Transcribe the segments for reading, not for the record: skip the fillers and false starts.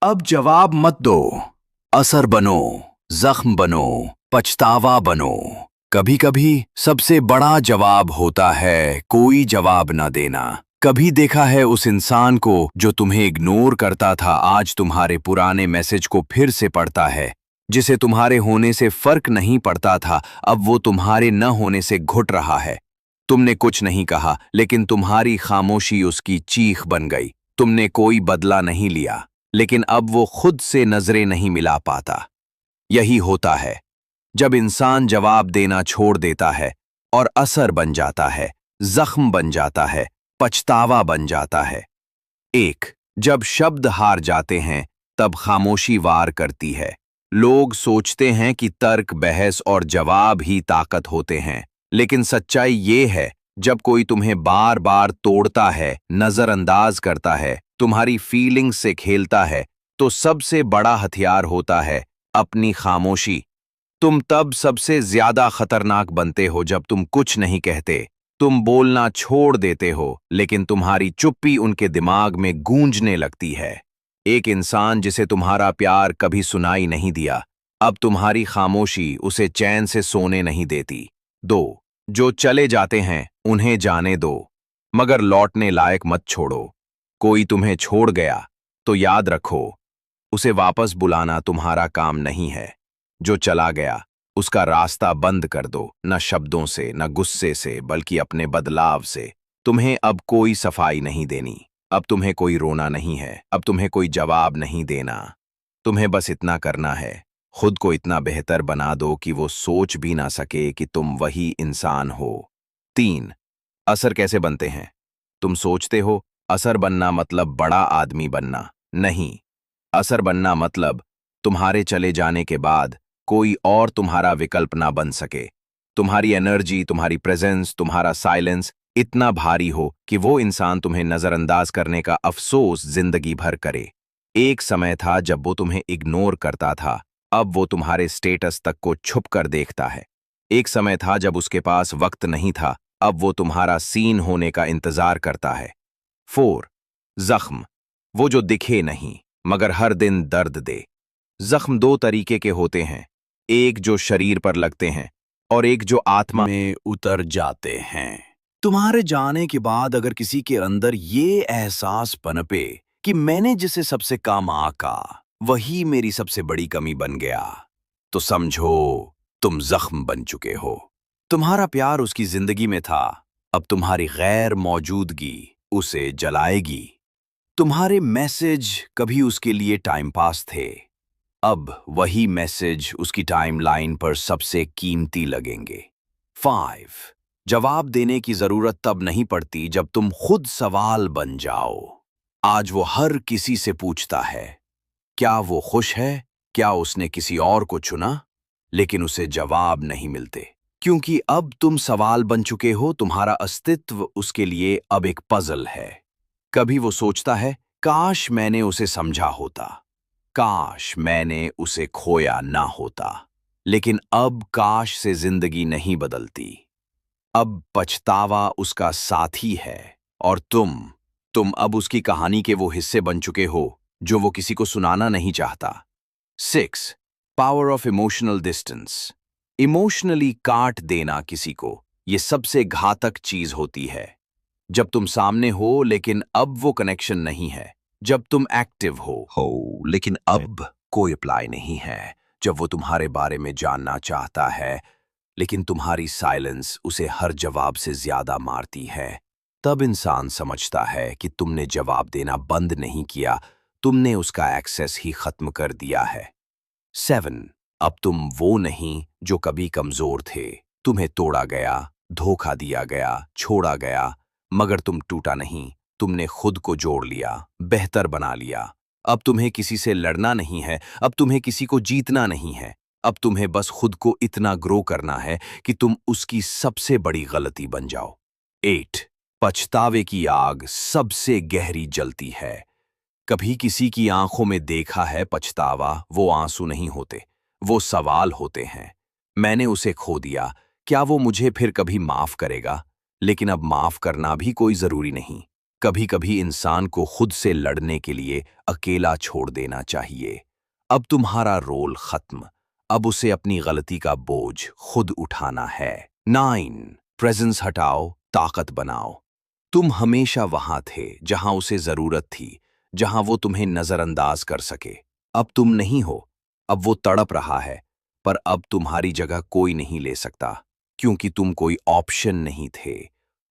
अब जवाब मत दो, असर बनो, जख्म बनो, पछतावा बनो। कभी कभी सबसे बड़ा जवाब होता है कोई जवाब न देना। कभी देखा है उस इंसान को जो तुम्हें इग्नोर करता था, आज तुम्हारे पुराने मैसेज को फिर से पढ़ता है। जिसे तुम्हारे होने से फर्क नहीं पड़ता था, अब वो तुम्हारे न होने से घुट रहा है। तुमने कुछ नहीं कहा, लेकिन तुम्हारी खामोशी उसकी चीख बन गई। तुमने कोई बदला नहीं लिया, लेकिन अब वो खुद से नजरें नहीं मिला पाता। यही होता है जब इंसान जवाब देना छोड़ देता है और असर बन जाता है, जख्म बन जाता है, पछतावा बन जाता है। एक, जब शब्द हार जाते हैं तब खामोशी वार करती है। लोग सोचते हैं कि तर्क, बहस और जवाब ही ताकत होते हैं, लेकिन सच्चाई ये है, जब कोई तुम्हें बार बार तोड़ता है, नजरअंदाज करता है, तुम्हारी फीलिंग्स से खेलता है, तो सबसे बड़ा हथियार होता है अपनी खामोशी। तुम तब सबसे ज्यादा खतरनाक बनते हो जब तुम कुछ नहीं कहते। तुम बोलना छोड़ देते हो, लेकिन तुम्हारी चुप्पी उनके दिमाग में गूंजने लगती है। एक इंसान जिसे तुम्हारा प्यार कभी सुनाई नहीं दिया, अब तुम्हारी खामोशी उसे चैन से सोने नहीं देती। दो, जो चले जाते हैं उन्हें जाने दो, मगर लौटने लायक मत छोड़ो। कोई तुम्हें छोड़ गया तो याद रखो, उसे वापस बुलाना तुम्हारा काम नहीं है। जो चला गया उसका रास्ता बंद कर दो, न शब्दों से, न गुस्से से, बल्कि अपने बदलाव से। तुम्हें अब कोई सफाई नहीं देनी, अब तुम्हें कोई रोना नहीं है, अब तुम्हें कोई जवाब नहीं देना। तुम्हें बस इतना करना है, खुद को इतना बेहतर बना दो कि वो सोच भी ना सके कि तुम वही इंसान हो। तीन, असर कैसे बनते हैं? तुम सोचते हो असर बनना मतलब बड़ा आदमी बनना। नहीं, असर बनना मतलब तुम्हारे चले जाने के बाद कोई और तुम्हारा विकल्प ना बन सके। तुम्हारी एनर्जी, तुम्हारी प्रेजेंस, तुम्हारा साइलेंस इतना भारी हो कि वो इंसान तुम्हें नजरअंदाज करने का अफसोस जिंदगी भर करे। एक समय था जब वो तुम्हें इग्नोर करता था, अब वो तुम्हारे स्टेटस तक को छुप कर देखता है। एक समय था जब उसके पास वक्त नहीं था, अब वो तुम्हारा सीन होने का इंतजार करता है। फोर, जख्म, वो जो दिखे नहीं मगर हर दिन दर्द दे। जख्म दो तरीके के होते हैं, एक जो शरीर पर लगते हैं और एक जो आत्मा में उतर जाते हैं। तुम्हारे जाने के बाद अगर किसी के अंदर ये एहसास पनपे कि मैंने जिसे सबसे कम आका, वही मेरी सबसे बड़ी कमी बन गया, तो समझो तुम जख्म बन चुके हो। तुम्हारा प्यार उसकी जिंदगी में था, अब तुम्हारी गैर मौजूदगी उसे जलाएगी। तुम्हारे मैसेज कभी उसके लिए टाइम पास थे, अब वही मैसेज उसकी टाइमलाइन पर सबसे कीमती लगेंगे। 5, जवाब देने की जरूरत तब नहीं पड़ती जब तुम खुद सवाल बन जाओ। आज वो हर किसी से पूछता है, क्या वो खुश है, क्या उसने किसी और को चुना, लेकिन उसे जवाब नहीं मिलते, क्योंकि अब तुम सवाल बन चुके हो। तुम्हारा अस्तित्व उसके लिए अब एक पजल है। कभी वो सोचता है, काश मैंने उसे समझा होता, काश मैंने उसे खोया ना होता। लेकिन अब काश से जिंदगी नहीं बदलती, अब पछतावा उसका साथी है। और तुम अब उसकी कहानी के वो हिस्से बन चुके हो जो वो किसी को सुनाना नहीं चाहता। 6, power of emotional distance, emotionally काट देना किसी को, ये सबसे घातक चीज होती है। जब तुम सामने हो लेकिन अब वो कनेक्शन नहीं है, जब तुम एक्टिव हो लेकिन अब कोई अप्लाई नहीं है, जब वो तुम्हारे बारे में जानना चाहता है लेकिन तुम्हारी साइलेंस उसे हर जवाब से ज्यादा मारती है, तब इंसान समझता है कि तुमने जवाब देना बंद नहीं किया, तुमने उसका एक्सेस ही खत्म कर दिया है। 7, अब तुम वो नहीं जो कभी कमजोर थे। तुम्हें तोड़ा गया, धोखा दिया गया, छोड़ा गया, मगर तुम टूटा नहीं, तुमने खुद को जोड़ लिया, बेहतर बना लिया। अब तुम्हें किसी से लड़ना नहीं है, अब तुम्हें किसी को जीतना नहीं है, अब तुम्हें बस खुद को इतना ग्रो करना है कि तुम उसकी सबसे बड़ी गलती बन जाओ। 8, पछतावे की आग सबसे गहरी जलती है। कभी किसी की आंखों में देखा है पछतावा? वो आंसू नहीं होते, वो सवाल होते हैं। मैंने उसे खो दिया, क्या वो मुझे फिर कभी माफ करेगा? लेकिन अब माफ करना भी कोई जरूरी नहीं, कभी कभी इंसान को खुद से लड़ने के लिए अकेला छोड़ देना चाहिए। अब तुम्हारा रोल खत्म। अब उसे अपनी गलती का बोझ खुद उठाना है। 9 प्रेजेंस हटाओ, ताकत बनाओ। तुम हमेशा वहां थे जहां उसे जरूरत थी, जहां वो तुम्हें नजरअंदाज कर सके। अब तुम नहीं हो। अब वो तड़प रहा है, पर अब तुम्हारी जगह कोई नहीं ले सकता, क्योंकि तुम कोई ऑप्शन नहीं थे,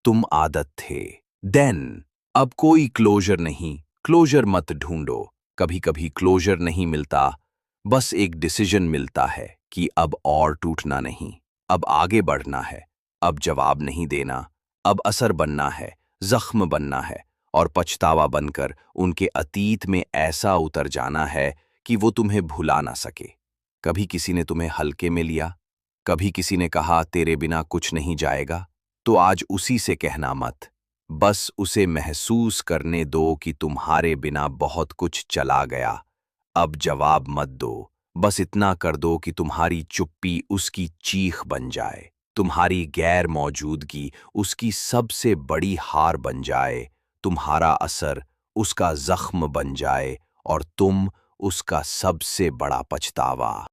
तुम आदत थे। देन अब कोई क्लोजर नहीं, क्लोजर मत ढूंढो। कभी कभी क्लोजर नहीं मिलता, बस एक डिसीजन मिलता है कि अब और टूटना नहीं, अब आगे बढ़ना है, अब जवाब नहीं देना, अब असर बनना है, जख्म बनना है, और पछतावा बनकर उनके अतीत में ऐसा उतर जाना है कि वो तुम्हें भुला ना सके। कभी किसी ने तुम्हें हल्के में लिया, कभी किसी ने कहा तेरे बिना कुछ नहीं जाएगा, तो आज उसी से कहना मत। बस उसे महसूस करने दो कि तुम्हारे बिना बहुत कुछ चला गया। अब जवाब मत दो, बस इतना कर दो कि तुम्हारी चुप्पी उसकी चीख बन जाए, तुम्हारी गैर मौजूदगी उसकी सबसे बड़ी हार बन जाए, तुम्हारा असर उसका जख्म बन जाए, और तुम उसका सबसे बड़ा पछतावा।